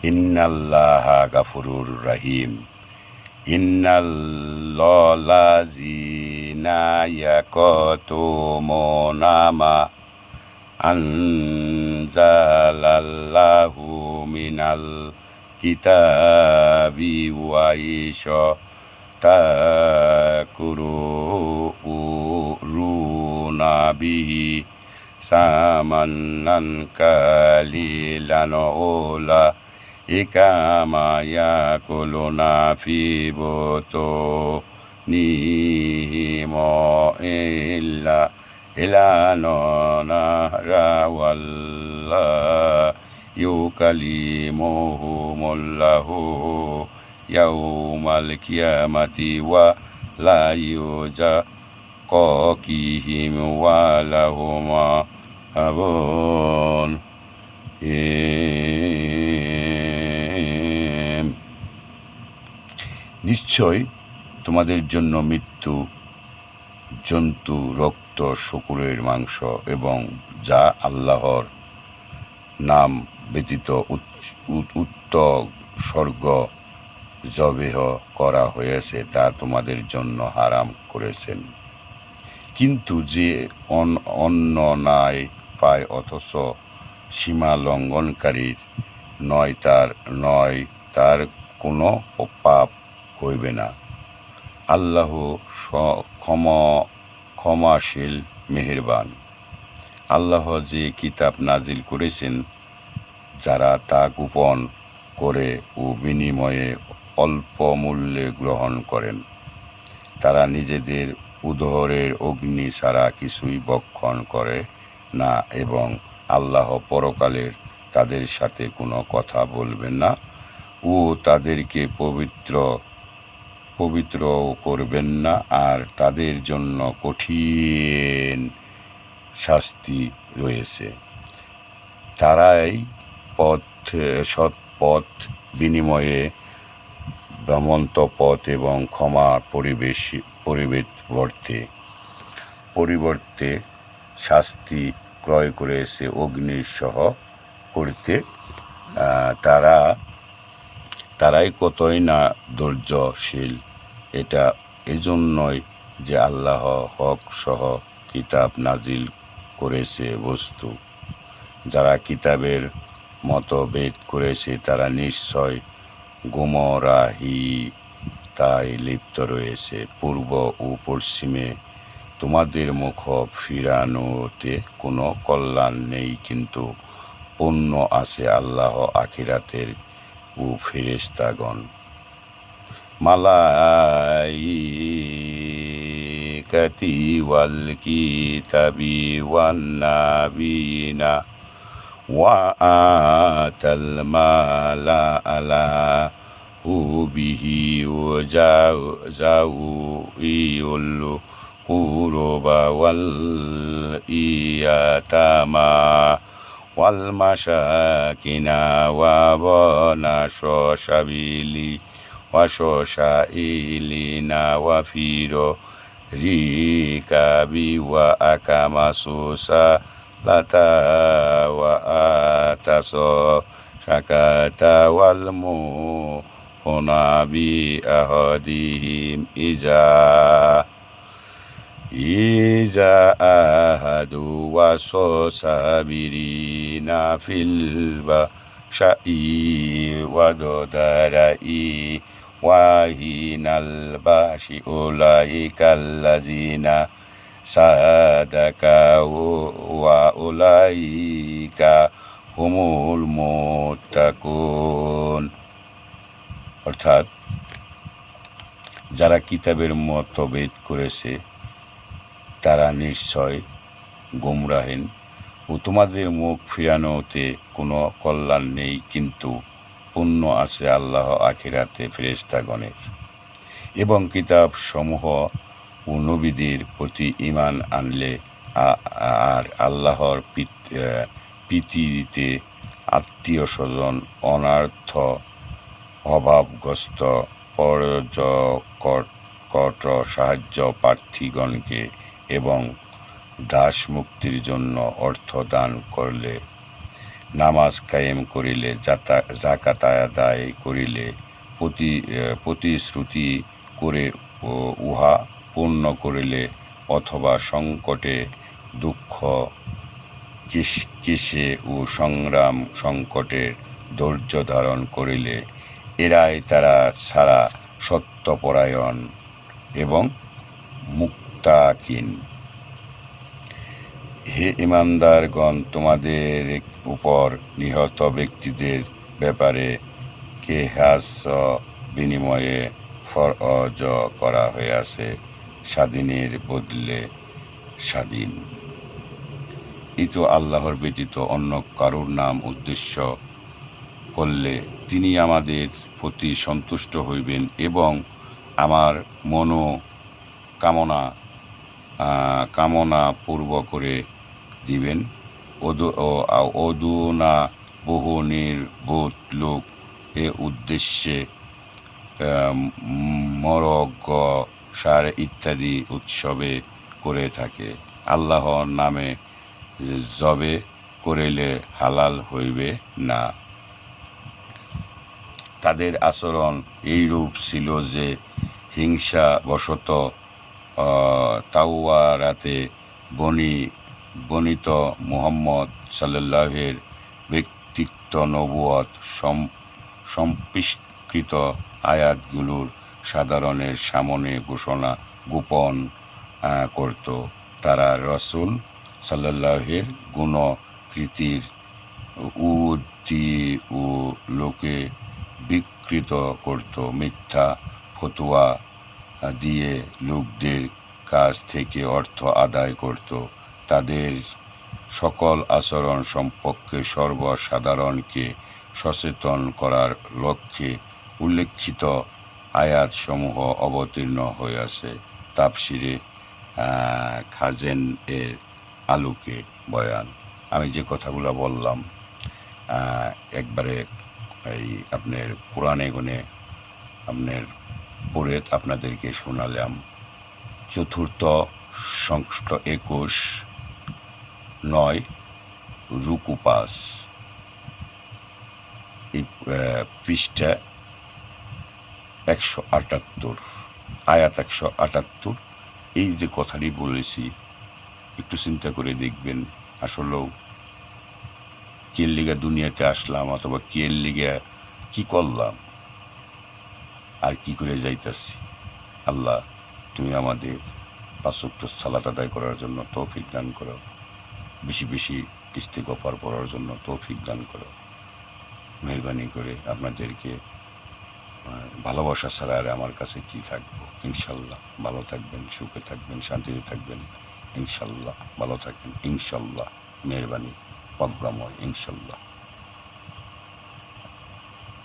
ইন্নাল্লাহা গাফুরুর রাহিম। ইন্নাল্লাযীনা ইয়াকতুমুনা মা আনজালাল্লাহু মিনাল কিতাবি ওয়া ইয়াশতাকুরুনা বিহি সামান্নান কালিলান উলাইকা মা ইয়াকুলুনা ফি বুতুনিহিম ইল্লা নারা ওয়াল্লাহু yukallimuhumullahu yaumal qiyamati wa la yuzakkihim wa lahum adhabun নিশ্চয় তোমাদের জন্য মৃত্যু, জন্তু, রক্ত, শূকরের মাংস এবং যা আল্লাহর নাম ব্যতীত উৎসর্গ জবেহ করা হয়েছে তা তোমাদের জন্য হারাম করেছেন। কিন্তু যে অন্য ন্যায় পায় অথচ সীমা লঙ্ঘনকারীর নয় তার কোনো পাপ হইবে না। আল্লাহ ক্ষমাশীল মেহেরবান। আল্লাহ যে কিতাব নাজিল করেছেন, যারা তা গোপন করে ও বিনিময়ে অল্প মূল্যে গ্রহণ করেন, তারা নিজেদের উদরের অগ্নি ছাড়া কিছুই ভক্ষণ করে না এবং আল্লাহ পরকালের তাদের সাথে কোনো কথা বলবেন না ও তাদেরকে পবিত্র করবেন না, আর তাদের জন্য কঠিন শাস্তি রয়েছে। তারাই সৎপথ বিনিময়ে ভ্রমন্ত পথ এবং ক্ষমা পরিবর্তে শাস্তি ক্রয় করেছে অগ্নির সহ করতে। তারাই কতই না ধৈর্যশীল। এটা এজন্যই যে আল্লাহ হক সহ কিতাব নাজিল করেছে বস্তু। যারা কিতাবের মতভেদ করেছে তারা নিশ্চয় গোমরাহিতায় লিপ্ত রয়েছে। পূর্ব ও পশ্চিমে তোমাদের মুখ ফিরানোতে কোনো কল্যাণ নেই, কিন্তু পুণ্য আছে আল্লাহ আখিরাতের ও ফেরেশতাগণ। মালাইকাতি ওয়াল কিতাবি ওয়ান নাবিয়িনা ওয়া আতাল মালা আলা হুবিহি ওয়া যাউল কুরবা ওয়াল ইয়াতামা ওয়াল মাসাকিনা ওয়া বানা সাবিলি ওয়া শাইলিনা ওয়া ফিরো রিকাবি ওয়া আকামাসুসা লাতা ওয়া আতাস শাকাতা ওয়াল মুনাবি আহাদিহিম ইজা আহাদু ওয়া সাবিরিনা ফিল বাশাই ওয়া দারাই ওয়াহিনাল বাশি উলাইকাল্লাযিনা সাদাকাউ ওয়া উলাইকা হুমুল মুত্তাকুন। অর্থাৎ যারা কিতাবের মতভেদ করেছে তারা নিশ্চয় গোমরাহীন ও তোমাদের মুখ ফিরানোতে কোনো কল্যাণ নেই, কিন্তু পুণ্য আছে আল্লাহ আখিরাতে ফেরেশতাগণের। এবং কিতাব সমূহ ও নবীদের প্রতি ঈমান আনলে আর আল্লাহর পৃথিবীতে আত্মীয় স্বজন, অনার্থ, অভাবগ্রস্ত, পরকট সাহায্য প্রার্থীগণকে এবং দাস মুক্তির জন্য অর্থ দান করলে নামাজ কায়েম করিলে, যাকাত আদায় করিলে, প্রতিশ্রুতি করে উহা পূর্ণ করিলে, অথবা সংকটে দুঃখ কিসে ও সংগ্রাম সংকটের ধৈর্য ধারণ করিলে, এরাই তারা ছাড়া সত্যপরায়ণ এবং মুক্তাকিন। হে ঈমানদারগণ, তোমাদের উপর নিহত ব্যক্তিদের ব্যাপারে কেসাস বিনিময়ে ফরজ করা হইয়াছে, স্বাধীনের বদলে স্বাধীন। এই তো আল্লাহর ব্যতীত অন্য কারুর নাম উদ্দেশ্য করলে তিনি আমাদের প্রতি সন্তুষ্ট হইবেন এবং আমার কামনা পূর্ব করে দিবেন। অদুনা বহু নির্বোধ লোক এ উদ্দেশ্যে মরগ সার ইত্যাদি উৎসবে করে থাকে। আল্লাহর নামে জবে করিলে হালাল হইবে না। তাদের আচরণ এইরূপ ছিল যে হিংসাবশত তাওরাতে বর্ণিত মুহাম্মদ সাল্লাল্লাহুর ব্যক্তিত্ব নবুয়ত সম্পৃক্ত আয়াতগুলোর সাধারণের সামনে ঘোষণা গোপন করত। তারা রাসূল সাল্লাল্লাহুর গুণ কীর্তির উদ্ধৃতি ও লোকে বিকৃত করত, মিথ্যা ফতোয়া দিয়ে লোকদের কাছ থেকে অর্থ আদায় করত। তাদের সকল আচরণ সম্পর্কে সর্বসাধারণকে সচেতন করার লক্ষ্যে উল্লেখিত আয়াতসমূহ অবতীর্ণ হইয়াছে। তাফসিরে খাজেন এর আলোকে বয়ান। আমি যে কথাগুলো বললাম একবারে এই আপনার কোরআনে গুনে আপনার পড়ে আপনাদেরকে শোনালাম। চতুর্থ সংশ্লিষ্ট 21:9 রুকু 5, এই পৃষ্ঠা 178, আয়াত 178। এই যে কথাটি বলেছি একটু চিন্তা করে দেখবেন, আসলেও কের লিগা দুনিয়াতে আসলাম, অথবা কের লিগা কি করলাম আর কি করে যাইতাছি। আল্লাহ, তুমি আমাদের 5 ওয়াক্ত সালাত আদায় করার জন্য তৌফিক দান করো, বেশি বেশি ইস্তিগফার পড়ার জন্য তৌফিক দান করো। মেহরবানি করে আপনাদেরকে ভালোবাসা ছাড়া আর আমার কাছে কি থাকবো। ইনশাল্লাহ ভালো থাকবেন, সুখে থাকবেন, শান্তিতে থাকবেন। ইনশাল্লাহ ভালো থাকবেন, ইনশাল্লাহ। মেহরবানি, প্রজ্ঞাময়, ইনশাল্লাহ।